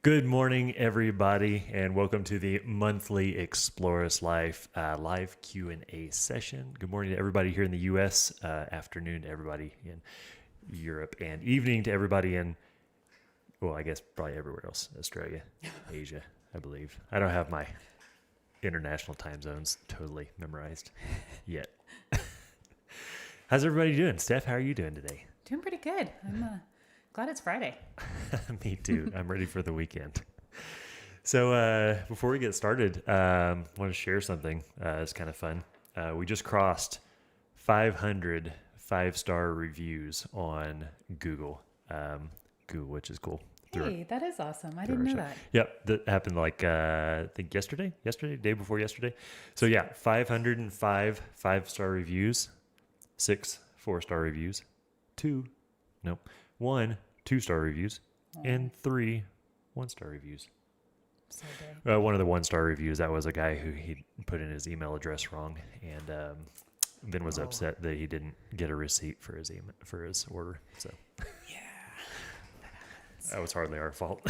Good morning, everybody, and welcome to the monthly Explore Us Life live Q&A session. Good morning to everybody here in the U.S., afternoon to everybody in Europe, and evening to everybody in, well, I guess probably everywhere else, Australia, Asia, I believe. I don't have my international time zones totally memorized yet. How's everybody doing? Steph, how are you doing today? Doing pretty good. I'm glad it's Friday. Me too. I'm ready for the weekend. So before we get started, I want to share something. It's kind of fun. We just crossed 500 five-star reviews on Google, which is cool. Hey, that is awesome. I didn't know that. Yep, that happened like I think yesterday, day before yesterday. So yeah, 505 five-star reviews, 6 4-star reviews, 1 2-star reviews, and 3 1-star reviews. So good. One of the 1-star reviews, that was a guy who he put in his email address wrong, and then was upset that he didn't get a receipt for his order. So Yeah, that was hardly our fault.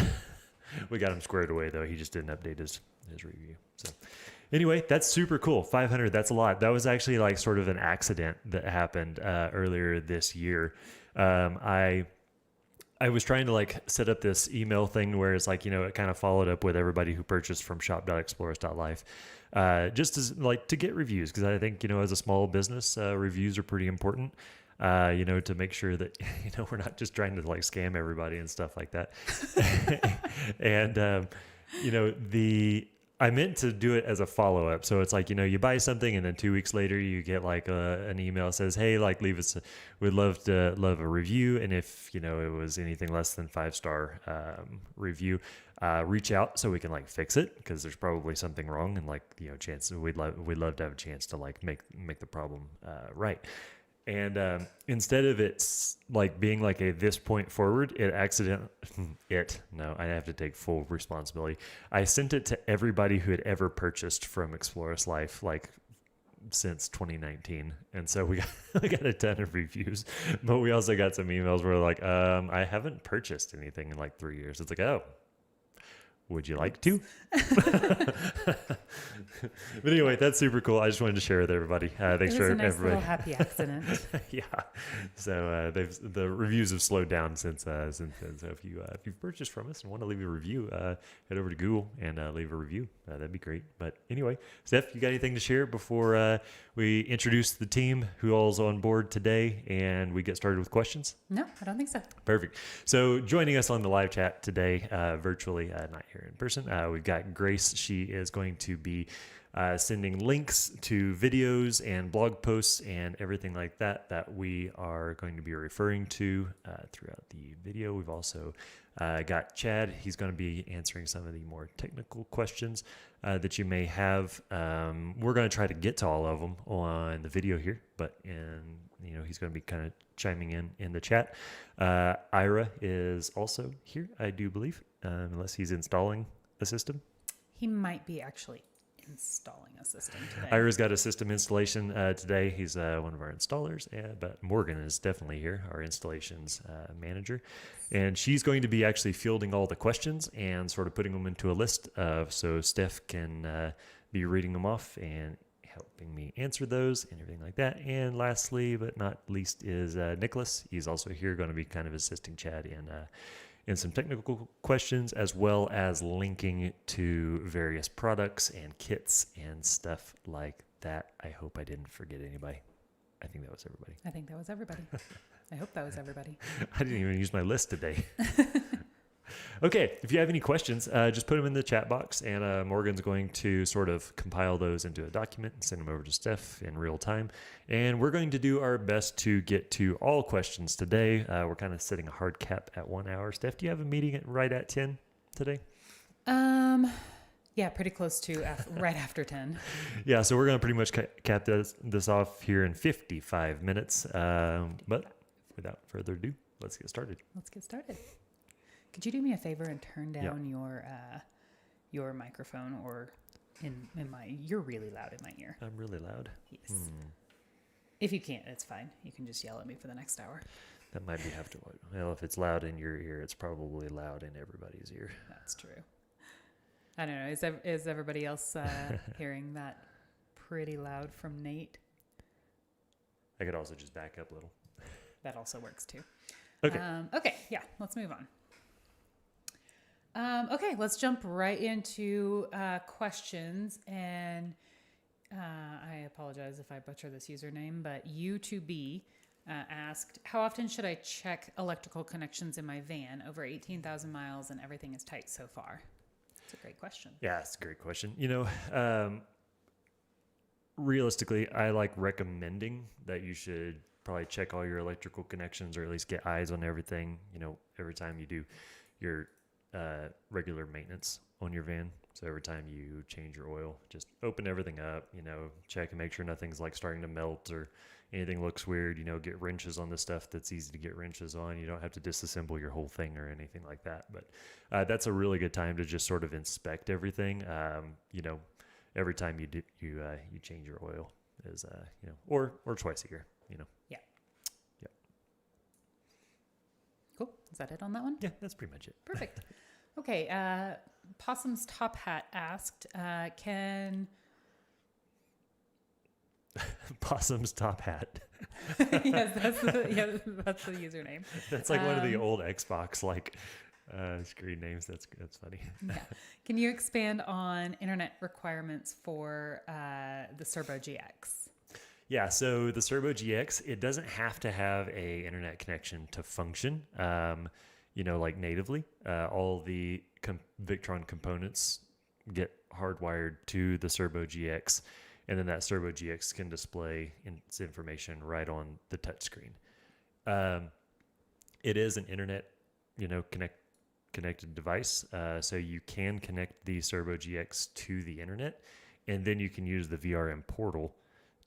We got him squared away though. He just didn't update his review. So anyway, that's super cool. 500, that's a lot. That was actually like sort of an accident that happened earlier this year. I was trying to like set up this email thing where it's like, it kind of followed up with everybody who purchased from shop.explorers.life, just as like to get reviews. Cause I think, as a small business, reviews are pretty important, to make sure that, we're not just trying to like scam everybody and stuff like that. And, I meant to do it as a follow-up. So it's like, you buy something and then 2 weeks later you get like an email that says, hey, like we'd love a review. And if, it was anything less than 5-star review, reach out so we can like fix it. Cause there's probably something wrong and like, chances we'd love to have a chance to like make the problem right. And instead of it like being like this point forward, I have to take full responsibility. I sent it to everybody who had ever purchased from Explore Us Life, like since 2019. And so we got a ton of reviews, but we also got some emails where like, I haven't purchased anything in like 3 years. It's like, oh, would you like to? But anyway, that's super cool. I just wanted to share with everybody. Thanks for a nice everybody. Little happy accident. Yeah. So the reviews have slowed down since then. So if you've purchased from us and want to leave a review, head over to Google and leave a review. That'd be great. But anyway, Steph, you got anything to share before we introduce the team who all's on board today and we get started with questions? No, I don't think so. Perfect. So joining us on the live chat today, virtually, not here in person, we've got Grace. She is going to be sending links to videos and blog posts and everything like that we are going to be referring to throughout the video. We've also got Chad. He's going to be answering some of the more technical questions that you may have. We're going to try to get to all of them on the video here, but he's going to be kind of chiming in the chat. Ira is also here, I do believe, unless he's installing a system. He might be actually installing a system today. Ira's got a system installation today. He's one of our installers, but Morgan is definitely here, our installations manager. And she's going to be actually fielding all the questions and sort of putting them into a list so Steph can be reading them off and helping me answer those and everything like that. And lastly, but not least, is Nicholas. He's also here, going to be kind of assisting Chad in some technical questions, as well as linking to various products and kits and stuff like that. I hope I didn't forget anybody. I think that was everybody. I think that was everybody. I hope that was everybody. I didn't even use my list today. Okay, if you have any questions, just put them in the chat box, and Morgan's going to sort of compile those into a document and send them over to Steph in real time. And we're going to do our best to get to all questions today. We're kind of setting a hard cap at 1 hour. Steph, do you have a meeting right at 10 today? Yeah, pretty close to right after 10. Yeah, so we're going to pretty much cap this off here in 55 minutes. But without further ado, let's get started. Could you do me a favor and turn down your microphone, or in my? You're really loud in my ear. I'm really loud. Yes. If you can't, it's fine. You can just yell at me for the next hour. That might be have to. Well, if it's loud in your ear, it's probably loud in everybody's ear. That's true. I don't know. Is everybody else hearing that pretty loud from Nate? I could also just back up a little. That also works too. Okay. Okay. Yeah. Let's move on. Okay. Let's jump right into questions. And I apologize if I butcher this username, but U2B asked, how often should I check electrical connections in my van? Over 18,000 miles and everything is tight so far. That's a great question. Yeah, it's a great question. Realistically, I like recommending that you should probably check all your electrical connections or at least get eyes on everything, every time you do your regular maintenance on your van. So every time you change your oil, just open everything up, check and make sure nothing's like starting to melt or anything looks weird, get wrenches on the stuff that's easy to get wrenches on. You don't have to disassemble your whole thing or anything like that. But that's a really good time to just sort of inspect everything. Every time you do, you change your oil is, or twice a year, Yeah. Yep. Cool. Is that it on that one? Yeah, that's pretty much it. Perfect. Okay. Possum's Top Hat asked, can... Possum's Top Hat. Yes, that's the username. That's like one of the old Xbox screen names. That's funny. Yeah. Can you expand on internet requirements for the Sero GX? Yeah, so the Sero GX, it doesn't have to have a internet connection to function, like natively. All the Victron components get hardwired to the Sero GX, and then that Sero GX can display its information right on the touchscreen. It is an internet, connected device, so you can connect the Sero GX to the internet, and then you can use the VRM portal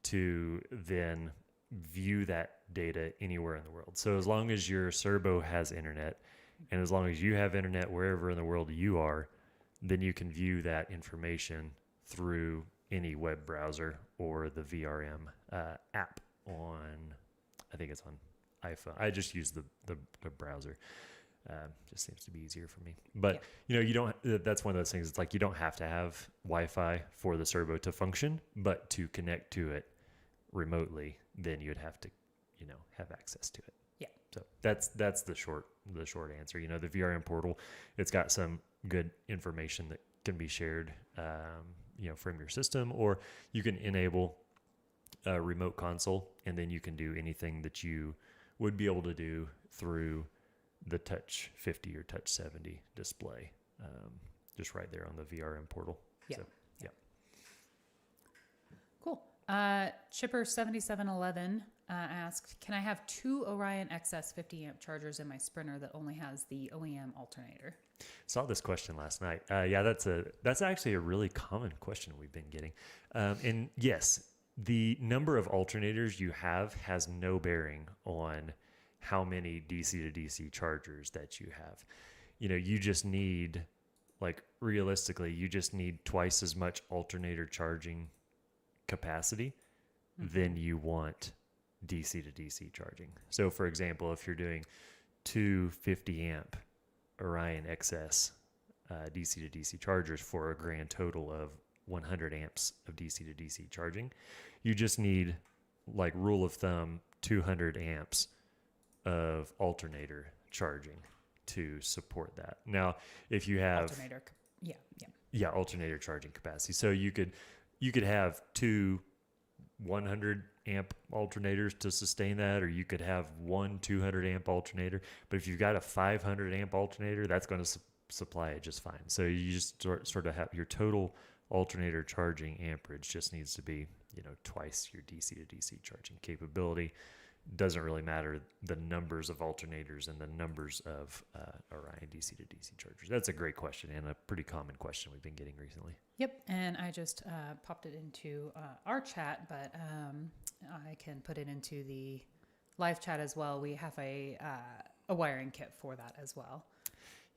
to then view that data anywhere in the world. So as long as your Sero has internet, and as long as you have internet wherever in the world you are, then you can view that information through any web browser or the VRM app on, I think it's on iPhone. I just use the browser. Just seems to be easier for me. But, you don't, that's one of those things. It's like you don't have to have Wi-Fi for the Sero to function, but to connect to it remotely, then you'd have to, have access to it. Yeah. So that's the short answer. The VRM portal, it's got some good information that can be shared, from your system, or you can enable a remote console, and then you can do anything that you would be able to do through the Touch 50 or Touch 70 display, just right there on the VRM portal. Yeah. So, yeah. Cool. Chipper 7711 asked, can I have 2 Orion XS 50 amp chargers in my Sprinter that only has the OEM alternator? Saw this question last night. Yeah, that's actually a really common question we've been getting. And yes, the number of alternators you have has no bearing on how many DC to DC chargers that you have. You just need, realistically, you just need twice as much alternator charging capacity than you want DC to DC charging. So for example, if you're doing 2 50 amp Orion XS DC to DC chargers for a grand total of 100 amps of DC to DC charging, you just need, rule of thumb, 200 amps of alternator charging to support that. Now, if you have alternator charging capacity, so you could have 2 100 amp alternators to sustain that, or you could have 1 200 amp alternator. But if you've got a 500 amp alternator, that's going to supply it just fine. So you just sort of have your total alternator charging amperage just needs to be, twice your DC to DC charging capability. Doesn't really matter the numbers of alternators and the numbers of Orion DC to DC chargers. That's a great question and a pretty common question we've been getting recently. Yep, and I just popped it into our chat, but I can put it into the live chat as well. We have a wiring kit for that as well.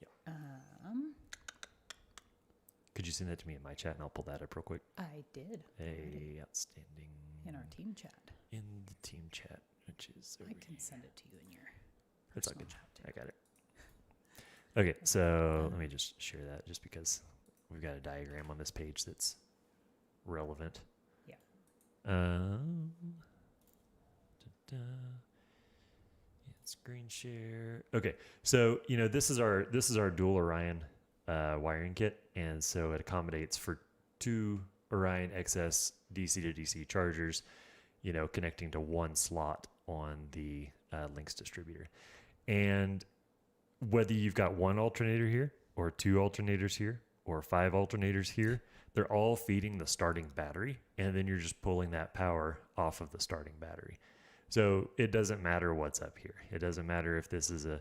Yep. Could you send that to me in my chat and I'll pull that up real quick? I did. Hey, outstanding. In our team chat. In the team chat, which is I can send it to you in your It's all good. Personal how-to. I got it. Okay, so let me just share that just because we've got a diagram on this page that's relevant. Yeah. Yeah, screen share. Okay, so this is our dual Orion wiring kit, and so it accommodates for 2 Orion XS DC to DC chargers, connecting to one slot on the Lynx distributor. And whether you've got 1 alternator here or 2 alternators here or 5 alternators here, they're all feeding the starting battery, and then you're just pulling that power off of the starting battery. So it doesn't matter what's up here. It doesn't matter if this is a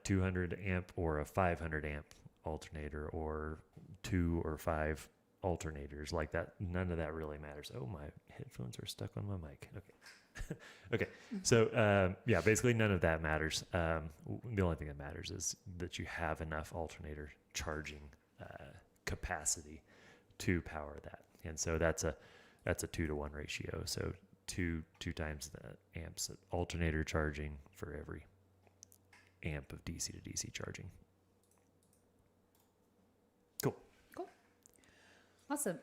200 amp or a 500 amp alternator or 2 or 5 alternators like that. None of that really matters. Oh, my headphones are stuck on my mic. Okay. Okay. So, basically none of that matters. The only thing that matters is that you have enough alternator charging capacity to power that. And so that's a 2-to-1 ratio. So two times the amps of alternator charging for every amp of DC to DC charging. Cool. Awesome.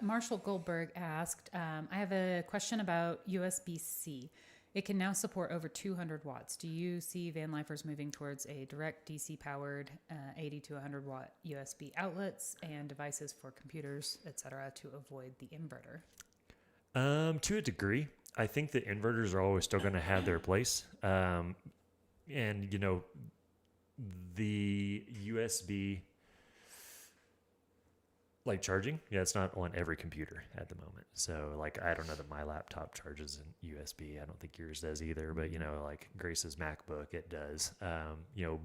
Marshall Goldberg asked, I have a question about USB-C. It can now support over 200 watts. Do you see van lifers moving towards a direct DC powered 80 to 100 watt USB outlets and devices for computers, etc., to avoid the inverter? To a degree, I think the inverters are always still going to have their place. And the USB charging, it's not on every computer at the moment. So I don't know that my laptop charges in USB. I don't think yours does either, but Grace's MacBook, it does.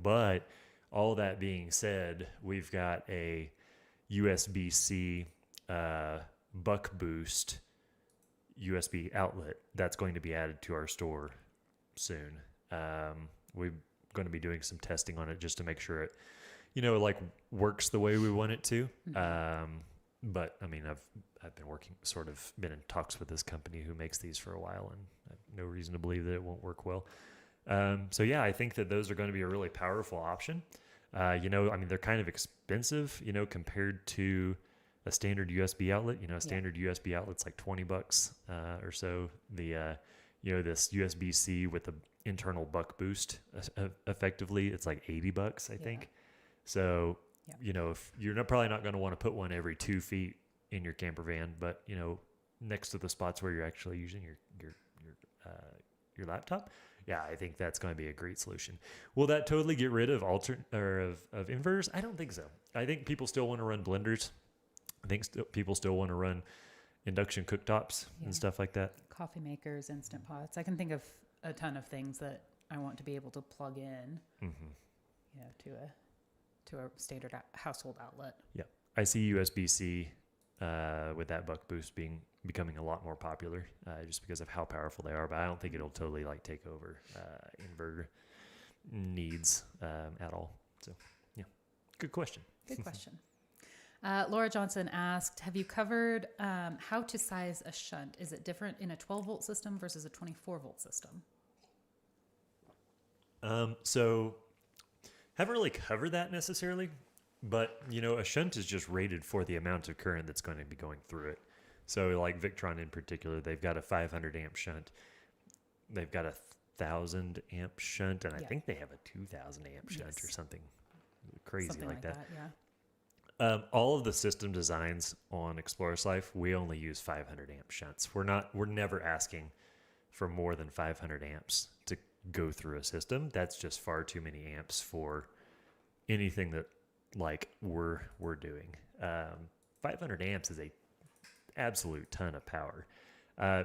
But all that being said, we've got a USB-C buck boost USB outlet that's going to be added to our store soon. We're going to be doing some testing on it just to make sure it works the way we want it to. But I mean, I've been in talks with this company who makes these for a while, and I have no reason to believe that it won't work well. So yeah, I think that those are going to be a really powerful option. They're kind of expensive, compared to a standard USB outlet. A standard USB outlet's like $20 or so. The this USB-C with the internal buck boost, effectively, it's like $80, I think. So, if you're probably not going to want to put one every 2 feet in your camper van, but next to the spots where you're actually using your laptop, I think that's going to be a great solution. Will that totally get rid of of inverters? I don't think so. I think people still want to run blenders. I think people still want to run induction cooktops and stuff like that. Coffee makers, instant pots. I can think of a ton of things that I want to be able to plug in, to a standard household outlet. Yeah, I see USB-C with that buck boost becoming a lot more popular just because of how powerful they are. But I don't think it'll totally take over inverter needs at all. So good question. Good question. Laura Johnson asked, have you covered how to size a shunt? Is it different in a 12-volt system versus a 24-volt system? So haven't really covered that necessarily, but a shunt is just rated for the amount of current that's going to be going through it. So Victron in particular, they've got a 500 amp shunt. They've got a 1,000 amp shunt, and I think they have a 2,000 amp shunt or something crazy something like that. All of the system designs on Explorer's Life, we only use 500 amp shunts. We're never asking for more than 500 amps to go through a system. That's just far too many amps for anything that we're doing. 500 amps is a absolute ton of power.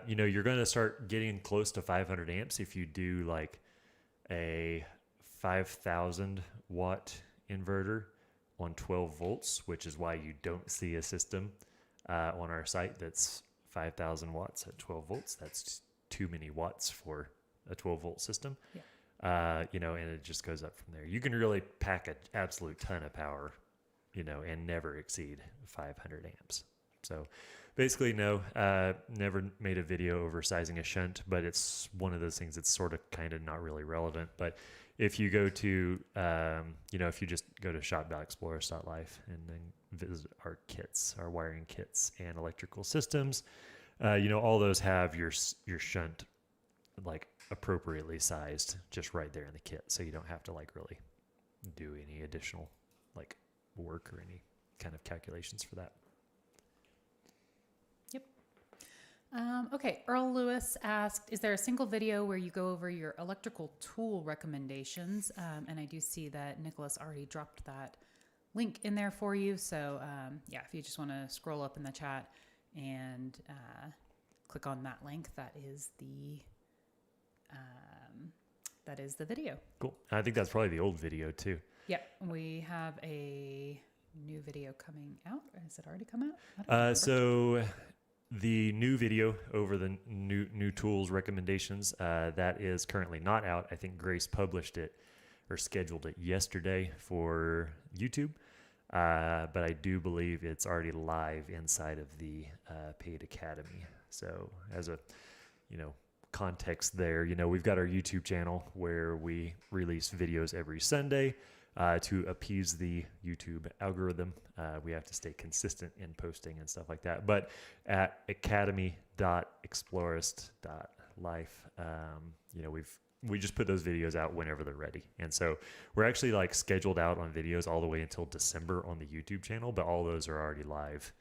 You're going to start getting close to 500 amps if you do a 5,000 watt inverter on 12 volts, which is why you don't see a system on our site that's 5,000 watts at 12 volts. That's too many watts for a 12 volt system. And it just goes up from there. You can really pack an absolute ton of power, and never exceed 500 amps. So basically, no, never made a video oversizing a shunt, but it's one of those things that's sort of kind of not really relevant. But if you go to, if you just go to shop.explorers.life and then visit our kits, our wiring kits and electrical systems, all those have your shunt like appropriately sized just right there in the kit. So you don't have to like really do any additional like work or any kind of calculations for that. Okay, Earl Lewis asked, is there a single video where you go over your electrical tool recommendations? And I do see that Nicholas already dropped that link in there for you. So if you just want to scroll up in the chat and click on that link, that is the video. Cool. I think that's probably the old video too. Yeah, we have a new video coming out. Has it already come out? I don't remember. So the new video over the new tools recommendations, that is currently not out. I think Grace published it or scheduled it yesterday for YouTube. But I do believe it's already live inside of the paid academy. So as a, context there, we've got our YouTube channel where we release videos every Sunday. To appease the YouTube algorithm, we have to stay consistent in posting and stuff like that. But at academy.explorist.life, we just put those videos out whenever they're ready. And so we're actually like scheduled out on videos all the way until December on the YouTube channel, but all those are already live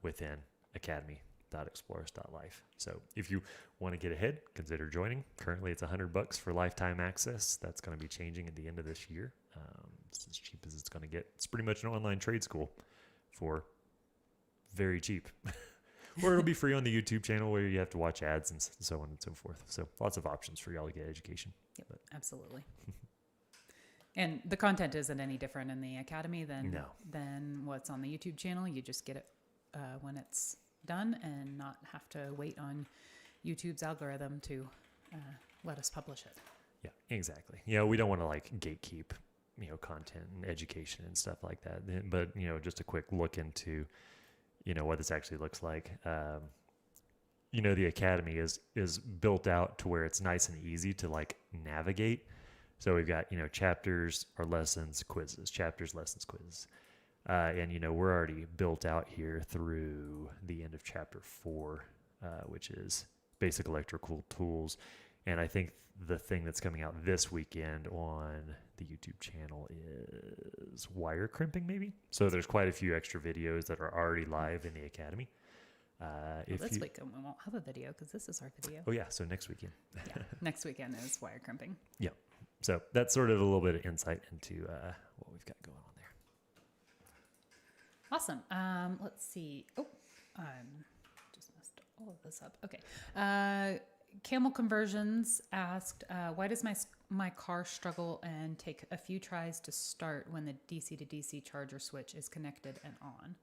within academy.explorist.life. So if you want to get ahead, consider joining. Currently it's $100 for lifetime access. That's going to be changing at the end of this year. It's as cheap as it's going to get. It's pretty much an online trade school for very cheap. Or it'll be free on the YouTube channel where you have to watch ads and so on and so forth. So lots of options for y'all to get education. Yep, absolutely. And the content isn't any different in the academy than what's on the YouTube channel. You just get it when it's done and not have to wait on YouTube's algorithm to let us publish it. Yeah, exactly. We don't want to like gatekeep, content and education and stuff like that. But, just a quick look into, what this actually looks like. The academy is built out to where it's nice and easy to like navigate. So we've got, chapters or lessons, quizzes, chapters, lessons, quizzes. And, we're already built out here through the end of chapter 4, which is basic electrical tools. And I think the thing that's coming out this weekend on the YouTube channel is wire crimping, maybe. So there's quite a few extra videos that are already live in the academy. This weekend we won't have a video because this is our video. Oh, yeah. So next weekend. Yeah, next weekend is wire crimping. Yeah. So that's sort of a little bit of insight into what we've got going on there. Awesome. Let's see. Oh, just messed all of this up. Okay. Camel Conversions asked, why does my car struggle and take a few tries to start when the DC to DC charger switch is connected and on?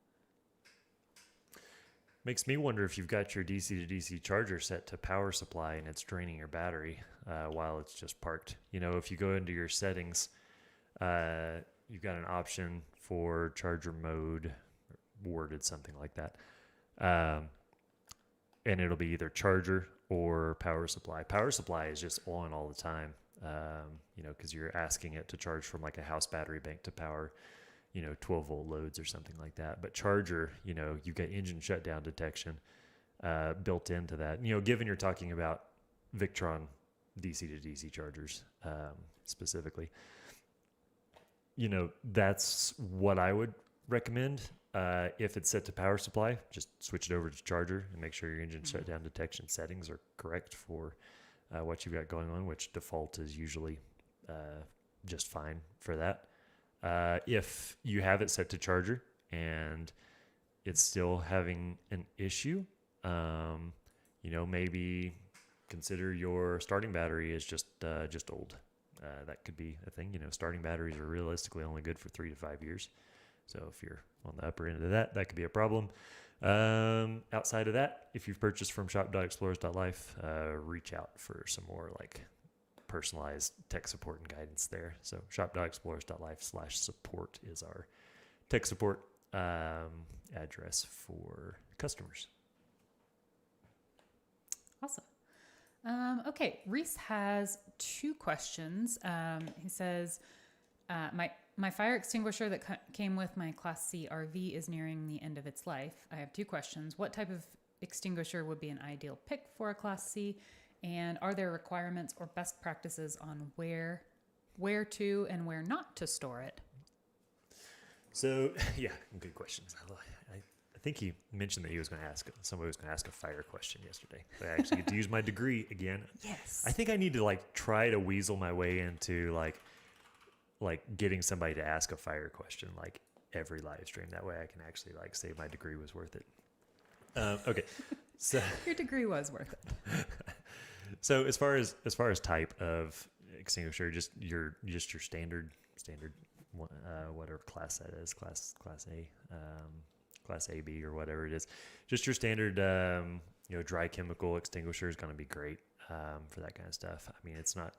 Makes me wonder if you've got your DC to DC charger set to power supply and it's draining your battery while it's just parked. If you go into your settings, you've got an option for charger mode, worded something like that. And it'll be either charger or power supply. Power supply is just on all the time, because you're asking it to charge from like a house battery bank to power, 12 volt loads or something like that. But charger, you've got engine shutdown detection built into that. Given you're talking about Victron DC to DC chargers specifically, that's what I would recommend. If it's set to power supply, just switch it over to charger and make sure your engine shutdown detection settings are correct for what you've got going on, which default is usually just fine for that. If you have it set to charger and it's still having an issue, maybe consider your starting battery is just old. That could be a thing. Starting batteries are realistically only good for 3 to 5 years. So if you're on the upper end of that could be a problem. Outside of that, if you've purchased from shop.explorers.life, reach out for some more like personalized tech support and guidance there. So shop.explorers.life/support is our tech support address for customers. Awesome. Okay, Reese has 2 questions. He says, my fire extinguisher that came with my Class C RV is nearing the end of its life. I have 2 questions. What type of extinguisher would be an ideal pick for a Class C? And are there requirements or best practices on where to and where not to store it? So, yeah, good questions. I think he mentioned that somebody was going to ask a fire question yesterday. I actually get to use my degree again. Yes. I think I need to try to weasel my way into like getting somebody to ask a fire question every live stream. That way I can actually say my degree was worth it. Okay. So your degree was worth it. So as far as type of extinguisher, just your standard whatever class that is, class A, class AB or whatever it is, just your standard dry chemical extinguisher is going to be great for that kind of stuff. I mean, it's not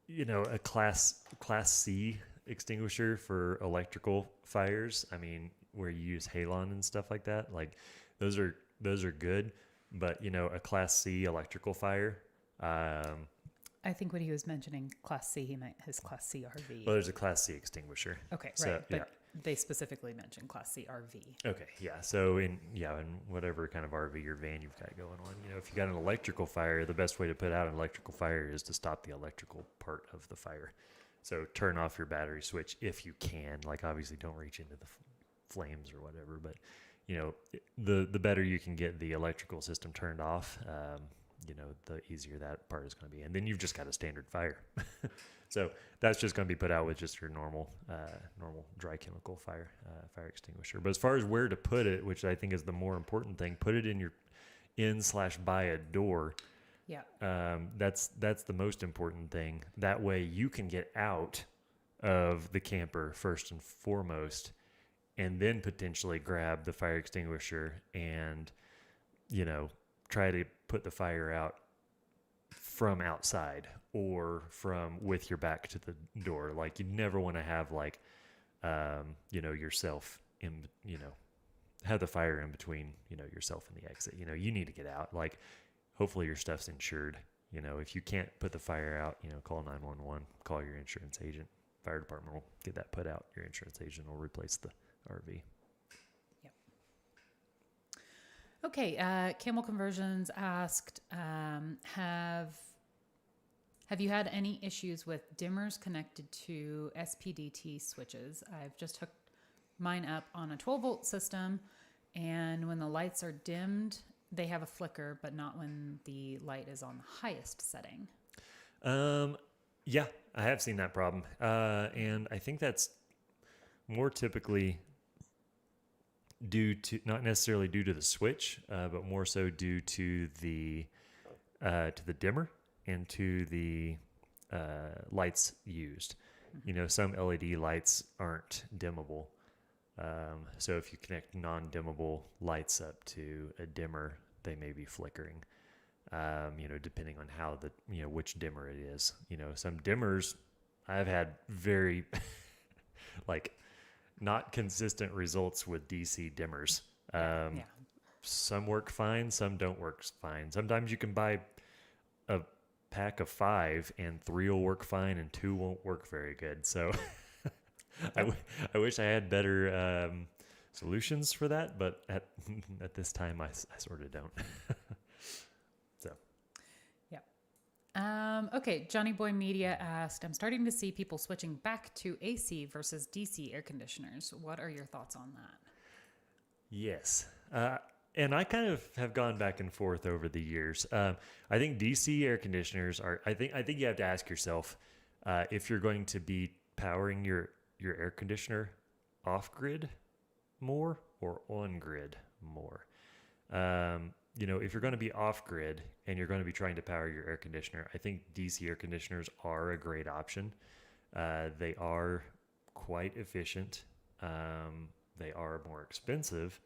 a class C extinguisher for electrical fires. I mean, where you use halon and stuff like that, those are good, but a class C electrical fire. I think when he was mentioning Class C, he meant his Class C RV. Well, there's a Class C extinguisher. Okay, so, right. But they specifically mentioned Class C RV. Okay, yeah. So in whatever kind of RV or van you've got going on, if you got an electrical fire, the best way to put out an electrical fire is to stop the electrical part of the fire. So turn off your battery switch if you can. Obviously, don't reach into the flames or whatever. But the better you can get the electrical system turned off, the easier that part is going to be. And then you've just got a standard fire. So that's just going to be put out with just your normal dry chemical fire extinguisher. But as far as where to put it, which I think is the more important thing, put it in your in/by a door. Yeah. That's the most important thing. That way you can get out of the camper first and foremost, and then potentially grab the fire extinguisher and, try to put the fire out from outside or from with your back to the door. You never want to have yourself in, have the fire in between, yourself and the exit. You need to get out. Hopefully your stuff's insured. If you can't put the fire out, call 911, call your insurance agent. Fire department will get that put out. Your insurance agent will replace the RV. Yep. Okay, Camel Conversions asked, have you had any issues with dimmers connected to SPDT switches? I've just hooked mine up on a 12-volt system, and when the lights are dimmed, they have a flicker, but not when the light is on the highest setting. Yeah, I have seen that problem. And I think that's more typically not necessarily due to the switch, but more so due to the dimmer and to the lights used. Mm-hmm. Some LED lights aren't dimmable. So if you connect non-dimmable lights up to a dimmer, they may be flickering, depending on how which dimmer it is. Some dimmers, I've had very, not consistent results with DC dimmers. Yeah. Some work fine, some don't work fine. Sometimes you can buy a pack of 5 and 3 will work fine and 2 won't work very good. So I wish I had better solutions for that, but at this time I sort of don't. So. Yeah. Okay. Johnny Boy Media asked, I'm starting to see people switching back to AC versus DC air conditioners. What are your thoughts on that? Yes. And I kind of have gone back and forth over the years. I think DC air conditioners I think you have to ask yourself if you're going to be powering your air conditioner off grid more or on grid more. If you're going to be off grid and you're going to be trying to power your air conditioner, I think DC air conditioners are a great option. They are quite efficient. They are more expensive.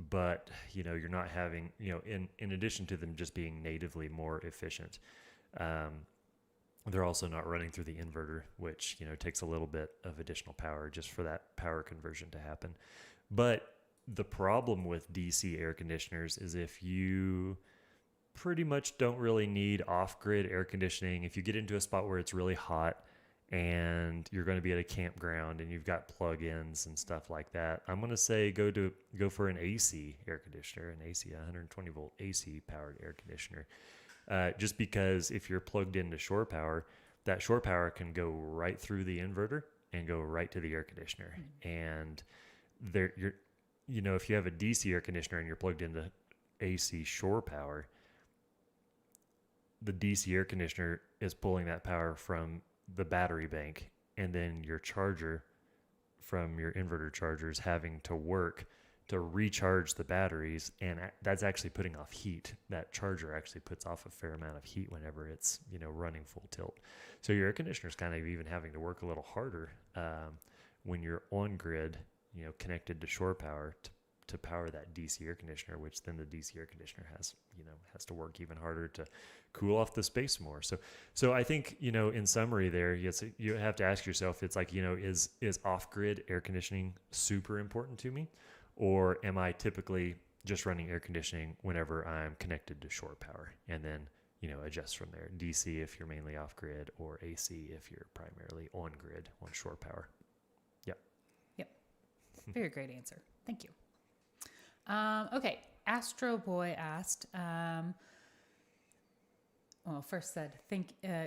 But you're not having, in addition to them just being natively more efficient, They're also not running through the inverter, which, takes a little bit of additional power just for that power conversion to happen. But the problem with DC air conditioners is if you pretty much don't really need off-grid air conditioning, if you get into a spot where it's really hot and you're going to be at a campground and you've got plug-ins and stuff like that, I'm going to say go for an AC air conditioner, an AC 120 volt AC powered air conditioner. Just because if you're plugged into shore power, that shore power can go right through the inverter and go right to the air conditioner. And if you have a DC air conditioner and you're plugged into AC shore power, the DC air conditioner is pulling that power from the battery bank, and then your charger from your inverter charger is having to work to recharge the batteries, and that's actually putting off heat. That charger actually puts off a fair amount of heat whenever it's running full tilt. So your air conditioner is kind of even having to work a little harder when you're on grid, connected to shore power to power that DC air conditioner, which then the DC air conditioner has to work even harder to cool off the space more. So I think, in summary there, yes, you have to ask yourself, it's like, is off-grid air conditioning super important to me? Or am I typically just running air conditioning whenever I'm connected to shore power, and then, adjust from there? DC if you're mainly off-grid, or AC if you're primarily on-grid, on shore power. Yep. Very great answer. Thank you. Okay. Astro Boy asked, first said,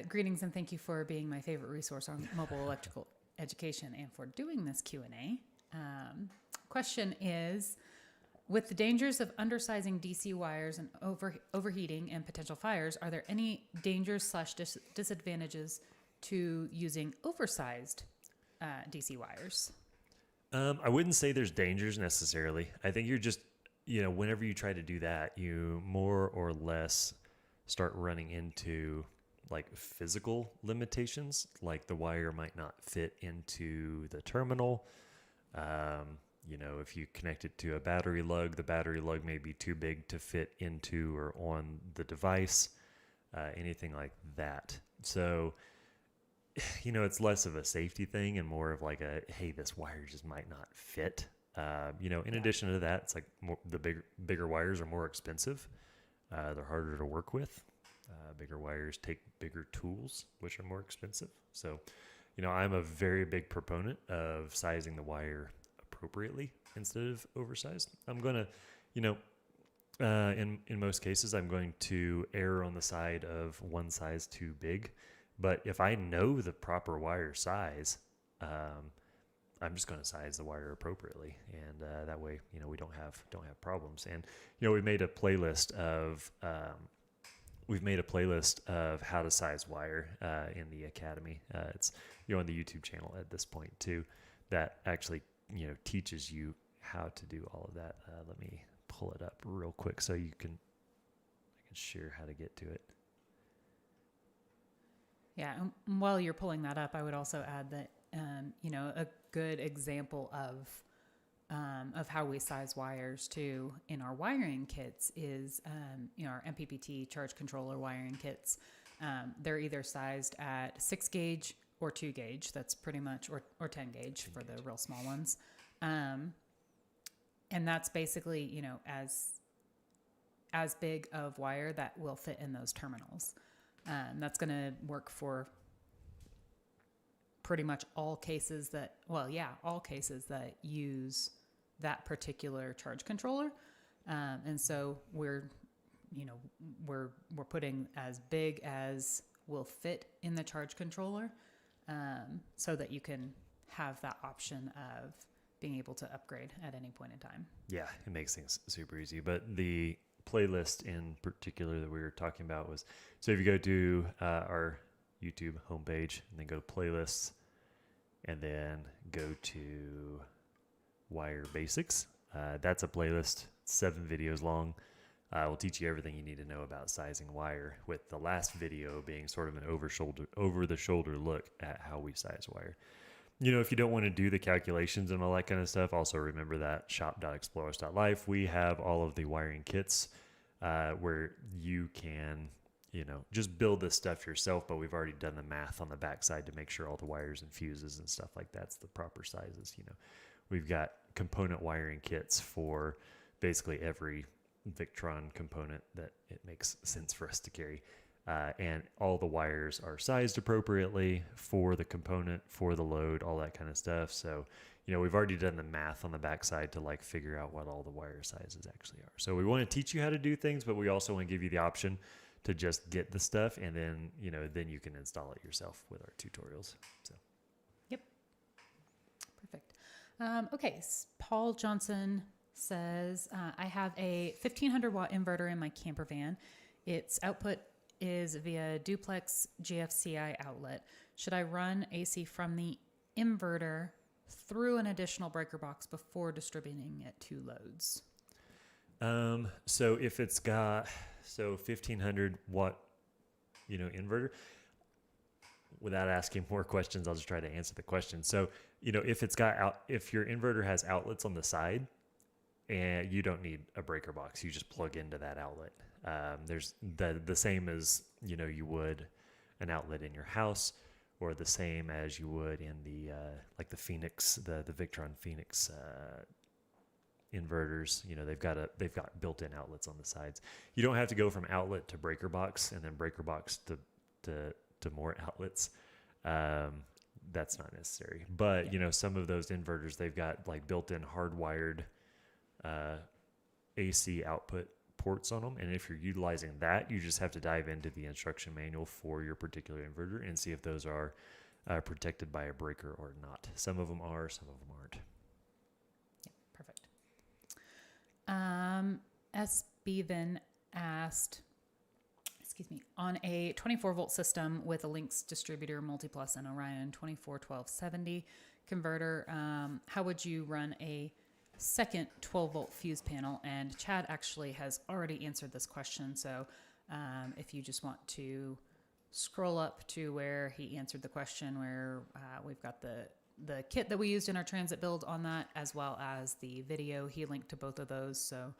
greetings and thank you for being my favorite resource on mobile electrical education and for doing this Q&A. Question is, with the dangers of undersizing DC wires and overheating and potential fires, are there any dangers / disadvantages to using oversized DC wires? I wouldn't say there's dangers necessarily. I think you're just, whenever you try to do that, you more or less start running into like physical limitations, like the wire might not fit into the terminal. If you connect it to a battery lug, the battery lug may be too big to fit into or on the device, anything like that. So, it's less of a safety thing and more of like hey, this wire just might not fit. In addition to that, it's like the bigger wires are more expensive. They're harder to work with. Bigger wires take bigger tools, which are more expensive. So, I'm a very big proponent of sizing the wire appropriately instead of oversized. I'm going to, in most cases, I'm going to err on the side of one size too big. But if I know the proper wire size, I'm just going to size the wire appropriately, and that way, we don't have problems. And we made a playlist of how to size wire in the academy. It's on the YouTube channel at this point too. That actually teaches you how to do all of that. Let me pull it up real quick so I can share how to get to it. Yeah, and while you're pulling that up, I would also add that a good example of how we size wires too in our wiring kits is our MPPT charge controller wiring kits. They're either sized at 6 gauge or 2 gauge. That's pretty much or 10 gauge for the real small ones. And that's basically as big of wire that will fit in those terminals. That's going to work for pretty much all cases that use that particular charge controller. And so we're putting as big as will fit in the charge controller, so that you can have that option of being able to upgrade at any point in time. Yeah, it makes things super easy. But the playlist in particular that we were talking about was, so if you go to our YouTube homepage and then go to playlists and then go to wire basics, that's a playlist, 7 videos long. Will teach you everything you need to know about sizing wire, with the last video being sort of an over the shoulder look at how we size wire. If you don't want to do the calculations and all that kind of stuff, also remember that shop.explorers.life, we have all of the wiring kits where you can just build this stuff yourself, but we've already done the math on the backside to make sure all the wires and fuses and stuff like that's the proper sizes. We've got component wiring kits for basically every Victron component that it makes sense for us to carry. And all the wires are sized appropriately for the component, for the load, all that kind of stuff. So, we've already done the math on the backside to like figure out what all the wire sizes actually are. So we want to teach you how to do things, but we also want to give you the option to just get the stuff, and then, then you can install it yourself with our tutorials. So. Yep. Perfect. Okay. Paul Johnson says, I have a 1500 watt inverter in my camper van. Its output is via duplex GFCI outlet. Should I run AC from the inverter through an additional breaker box before distributing it to loads? So if it's got 1500 watt, inverter, without asking more questions, I'll just try to answer the question. So, if your inverter has outlets on the side, and you don't need a breaker box, you just plug into that outlet. There's the same as, you would an outlet in your house, or the same as you would in the, like the Phoenix, the Victron Phoenix, inverters. They've got built-in outlets on the sides. You don't have to go from outlet to breaker box and then breaker box to more outlets. That's not necessary, but some of those inverters, they've got like built-in hardwired AC output ports on them, and if you're utilizing that, you just have to dive into the instruction manual for your particular inverter and see if those are protected by a breaker or not. Some of them are, some of them aren't. SB then asked, on a 24 volt system with a Lynx distributor, Multiplus, and Orion 241270 converter, how would you run a second 12 volt fuse panel? And Chad actually has already answered this question. So if you just want to scroll up to where he answered the question, where we've got the kit that we used in our transit build on that, as well as the video. He linked to both of those. So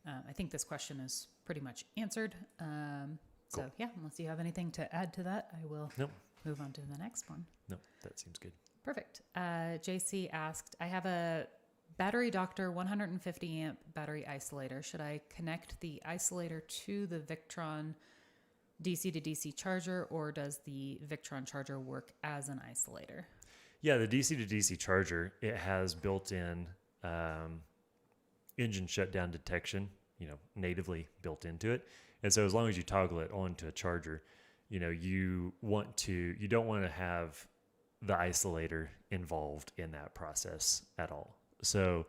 I think this question is pretty much answered. Cool. So yeah, unless you have anything to add to that, I will move on to the next one. No, that seems good. Perfect. JC asked, I have a Battery Doctor 150 amp battery isolator. Should I connect the isolator to the Victron DC to DC charger, or does the Victron charger work as an isolator? Yeah, the DC to DC charger, it has built-in engine shutdown detection, natively built into it. And so as long as you toggle it onto a charger, you don't want to have the isolator involved in that process at all. So,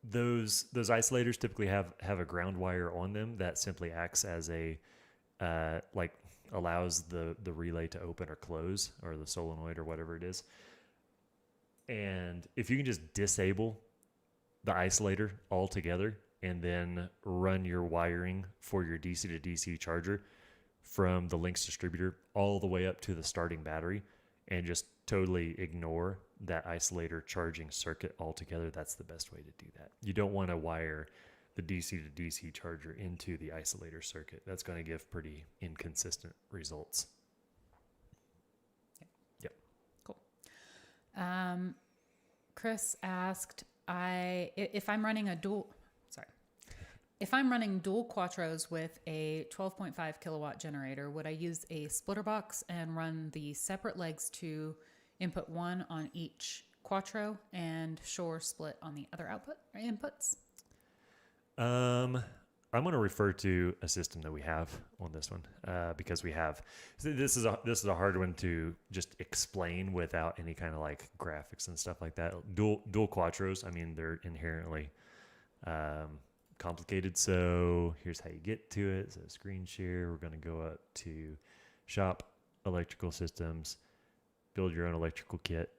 those isolators typically have a ground wire on them that simply acts as a, allows the relay to open or close, or the solenoid or whatever it is. And if you can just disable the isolator altogether and then run your wiring for your DC to DC charger from the Lynx distributor all the way up to the starting battery, and just totally ignore that isolator charging circuit altogether, that's the best way to do that. You don't want to wire the DC to DC charger into the isolator circuit. That's going to give pretty inconsistent results. Yep. Cool. Chris asked, if I'm running dual quattros with a 12.5 kilowatt generator, would I use a splitter box and run the separate legs to input one on each quattro and shore split on the other inputs? I'm going to refer to a system that we have on this one, because this is a hard one to just explain without any kind of like graphics and stuff like that. Dual quattros, I mean, they're inherently complicated. So here's how you get to it. So screen share, we're going to go up to shop, electrical systems, build your own electrical kit.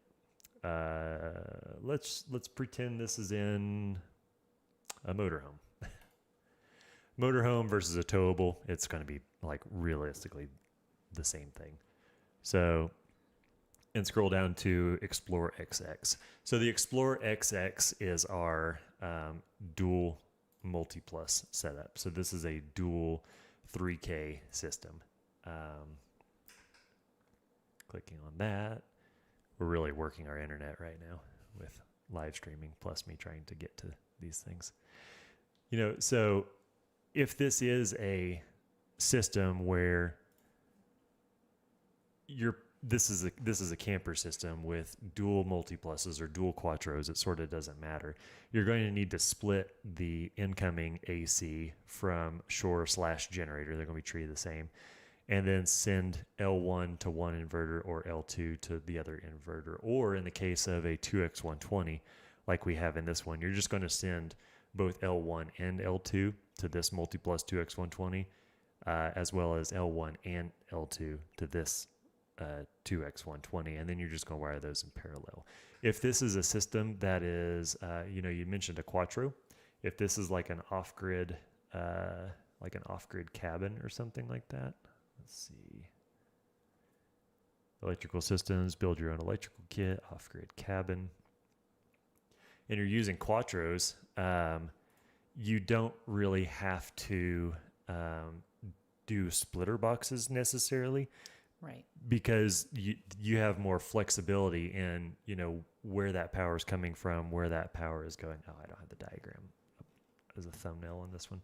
Let's pretend this is in a motorhome. Motorhome versus a towable, it's going to be like realistically the same thing. So, and scroll down to Explorer XX. So the Explorer XX is our dual multi-plus setup. So this is a dual 3K system. Clicking on that. We're really working our internet right now with live streaming plus me trying to get to these things. So if this is a system where this is a camper system with dual multipluses or dual quattros, it sort of doesn't matter. You're going to need to split the incoming AC from shore/generator. They're going to be treated the same. And then send L1 to one inverter or L2 to the other inverter. Or in the case of a 2X120, like we have in this one, you're just going to send both L1 and L2 to this multiplus 2X120, as well as L1 and L2 to this 2X120. And then you're just going to wire those in parallel. If this is a system that is, you mentioned a quattro. If this is like an off-grid cabin or something like that. Let's see. Electrical systems, build your own electrical kit, off-grid cabin. And you're using quattros, you don't really have to do splitter boxes necessarily. Right. Because you have more flexibility in, where that power is coming from, where that power is going. Oh, I don't have the diagram as a thumbnail on this one.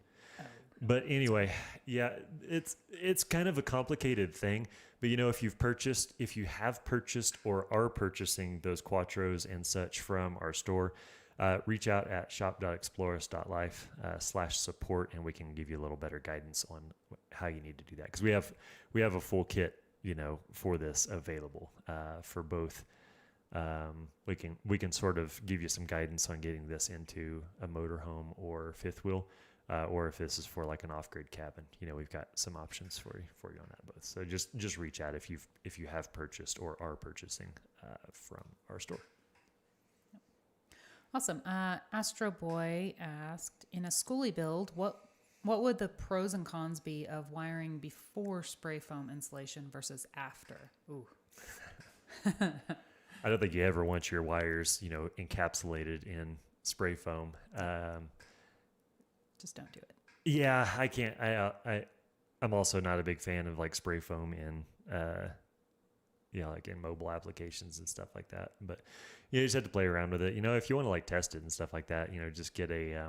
But anyway, yeah, it's kind of a complicated thing. But if you have purchased or are purchasing those quattros and such from our store, reach out at shop.exploris.life/support, and we can give you a little better guidance on how you need to do that. Because we have a full kit, for this available for both. We can sort of give you some guidance on getting this into a motorhome or fifth wheel. Or if this is for like an off-grid cabin, we've got some options for you on that both. So just reach out if you have purchased or are purchasing from our store. Awesome. Astro Boy asked, in a schoolie build, what would the pros and cons be of wiring before spray foam installation versus after? Ooh. I don't think you ever want your wires, encapsulated in spray foam. Just don't do it. Yeah, I can't. I'm also not a big fan of like spray foam in, like in mobile applications and stuff like that. But you just have to play around with it. If you want to like test it and stuff like that, just get a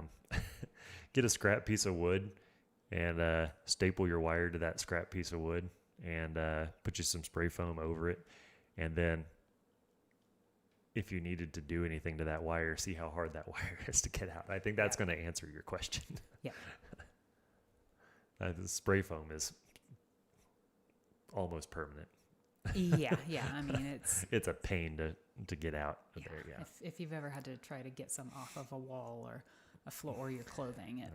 get a scrap piece of wood and staple your wire to that scrap piece of wood and put you some spray foam over it, and then if you needed to do anything to that wire, see how hard that wire is to get out. I think that's going to answer your question. Yeah. The spray foam is almost permanent. Yeah. I mean, it's a pain to get out of there. Yeah. If you've ever had to try to get some off of a wall or a floor or your clothing, it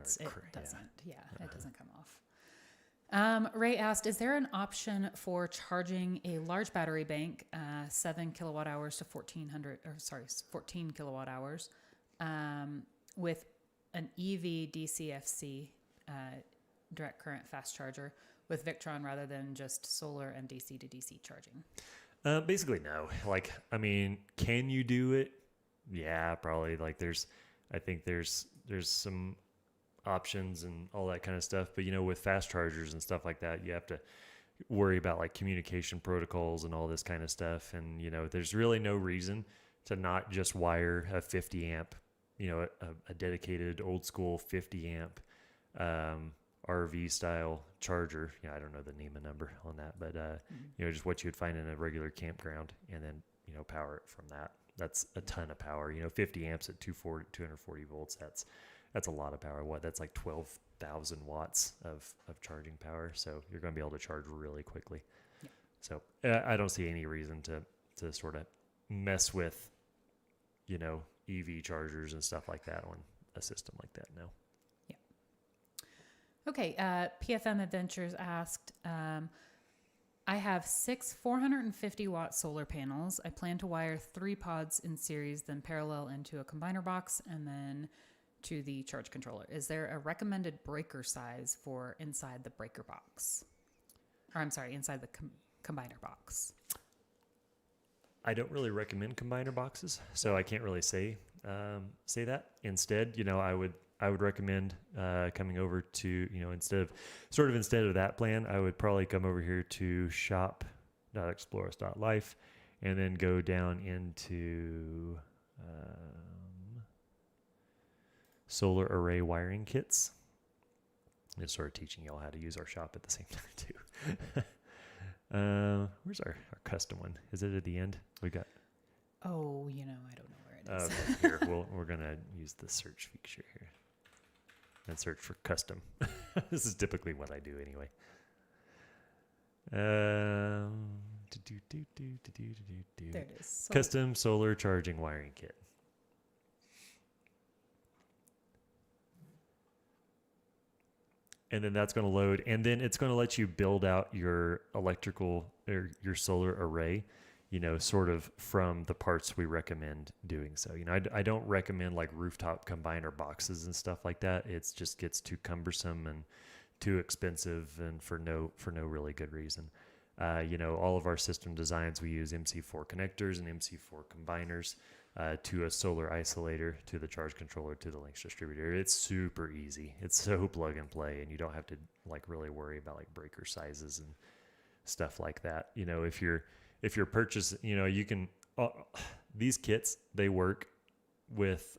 doesn't come off. Ray asked, is there an option for charging a large battery bank, 7 kilowatt hours to 14 kilowatt hours, with an EV DCFC, direct current fast charger with Victron rather than just solar and DC to DC charging? Basically, no. Can you do it? Yeah, probably. I think there's some options and all that kind of stuff, but with fast chargers and stuff like that, you have to worry about like communication protocols and all this kind of stuff, and there's really no reason to not just wire a 50 amp, a dedicated old school 50 amp RV style charger. I don't know the NEMA number on that, but just what you would find in a regular campground, and then power it from that. That's a ton of power. 50 amps at 240 volts, that's a lot of power. That's like 12,000 watts of charging power. So you're going to be able to charge really quickly. Yeah. So I don't see any reason to sort of mess with, EV chargers and stuff like that on a system like that. No. Yeah. Okay. PFM Adventures asked, I have 6 450 watt solar panels. I plan to wire 3 pods in series, then parallel into a combiner box, and then to the charge controller. Is there a recommended breaker size for inside the breaker box? Or I'm sorry, inside the combiner box. I don't really recommend combiner boxes, so I can't really say that. Instead, I would I would recommend coming over to, instead of that plan, I would probably come over here to shop.explorers.life and then go down into solar array wiring kits. Just sort of teaching y'all how to use our shop at the same time too. Where's our custom one? Is it at the end? We got. Oh, I don't know where it is. Here, we're gonna use the search feature here and search for custom. This is typically what I do anyway. There it is. Custom solar charging wiring kit. And then that's going to load, and then it's going to let you build out your electrical or your solar array, sort of from the parts we recommend doing so. I don't recommend like rooftop combiner boxes and stuff like that. It just gets too cumbersome and too expensive, and for no really good reason. All of our system designs, we use MC4 connectors and MC4 combiners to a solar isolator, to the charge controller, to the links distributor. It's super easy. It's so plug and play, and you don't have to like really worry about like breaker sizes and stuff like that. If you're purchasing, you can these kits, they work with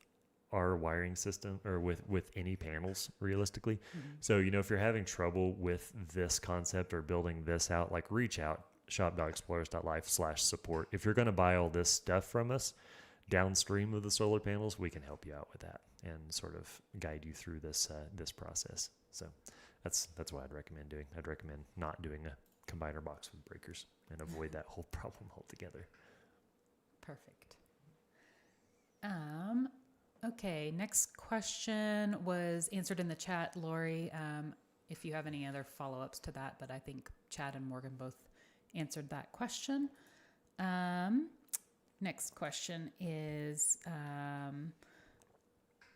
our wiring system or with any panels realistically. Mm-hmm. So, if you're having trouble with this concept or building this out, like reach out shop.explorers.life/support. If you're going to buy all this stuff from us downstream of the solar panels, we can help you out with that and sort of guide you through this process. So that's what I'd recommend doing. I'd recommend not doing a combiner box with breakers and avoid that whole problem altogether. Perfect. Okay, next question was answered in the chat, Lori. If you have any other follow-ups to that, but I think Chad and Morgan both answered that question. Next question is,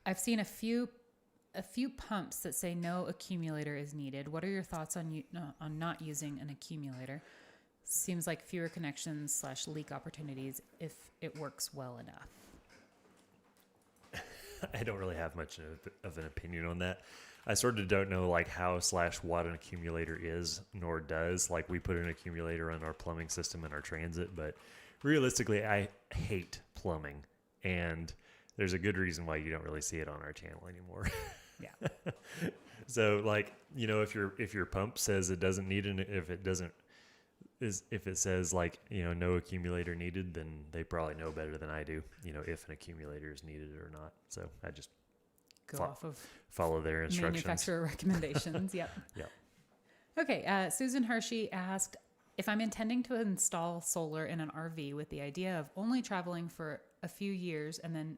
I've seen a few pumps that say no accumulator is needed. What are your thoughts on not using an accumulator? Seems like fewer connections / leak opportunities if it works well enough. I don't really have much of an opinion on that. I sort of don't know like how / what an accumulator is, nor does. Like we put an accumulator on our plumbing system and our transit, but realistically, I hate plumbing, and there's a good reason why you don't really see it on our channel anymore. Yeah. So like, if your pump says it doesn't need if it says like, no accumulator needed, then they probably know better than I do, if an accumulator is needed or not. So I just go off of follow their instructions. Manufacturer recommendations. Yep. Yeah. Okay. Susan Hershey asked, if I'm intending to install solar in an RV with the idea of only traveling for a few years and then